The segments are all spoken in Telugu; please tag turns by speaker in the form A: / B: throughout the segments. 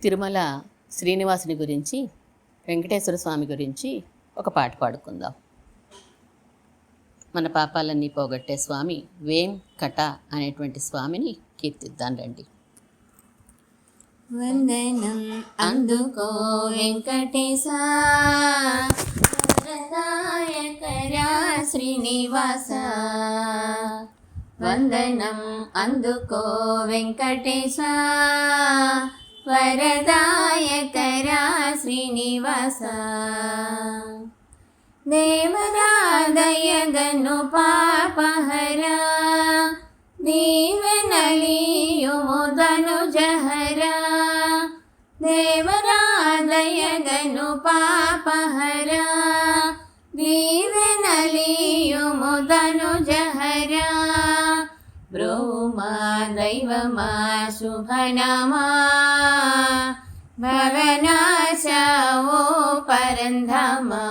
A: తిరుమల శ్రీనివాసుని గురించి, వెంకటేశ్వర స్వామి గురించి ఒక పాట పాడుకుందాం. మన పాపాలన్నీ పోగొట్టే స్వామి వెంకట అనేటువంటి స్వామిని కీర్తిద్దాం రండి.
B: వందనం అందుకో వెంకటేశ, వరదాయకరా శ్రీనివాస. వందనం అందుకో వెంకటేశ, వరదాయకరా శ్రీనివాస. దేవరాదయగను పాపహరా, దీవెనలియుము ధనుజహరా. దేవరాదయగను పాపహరా, దీవెనలియుము ధనుజహరా. బ్రహ్మా దైవమా శుభనామా, భవనాశవో పరంధామా.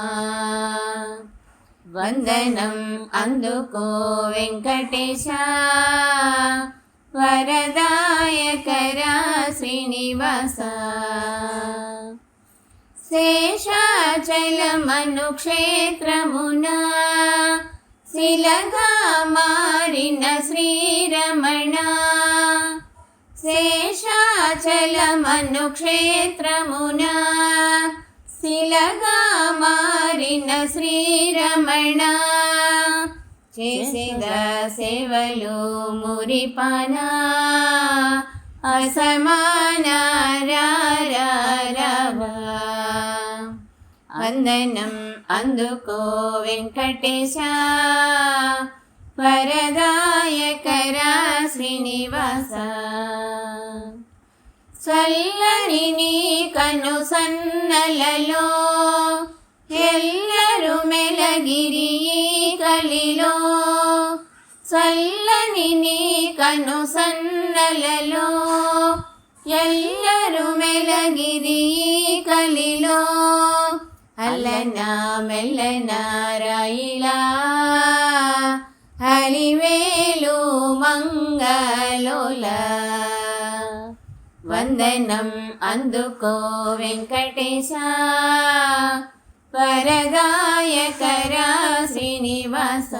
B: వందనం అందుకో వెంకటేశ, వరదాయకరా శ్రీనివాస. శేషాచలమను క్షేత్రమున శిలగా మారిన శ్రీరమణ. శేషాచలమను క్షేత్రమున శిలగా మారిన శ్రీరమణ. చేసేద సేవలు మురిపాన అసమాన రావా. వందనం అందుకో వెంకటేశ, వరదాయకరా శ్రీనివాస. చల్లని నీ కను సన్నలలో ఎల్లరు మెలగిరి కలిలో. చల్లని నీ కను సన్నలలో ఎల్లరు మెలగిరి కలిలో. అల్లనా మెల్లనా రాయిలా హలివేలు మంగళోలా. వందనం అందుకో వెంకటేశ, వరదాయకరా శ్రీనివాస.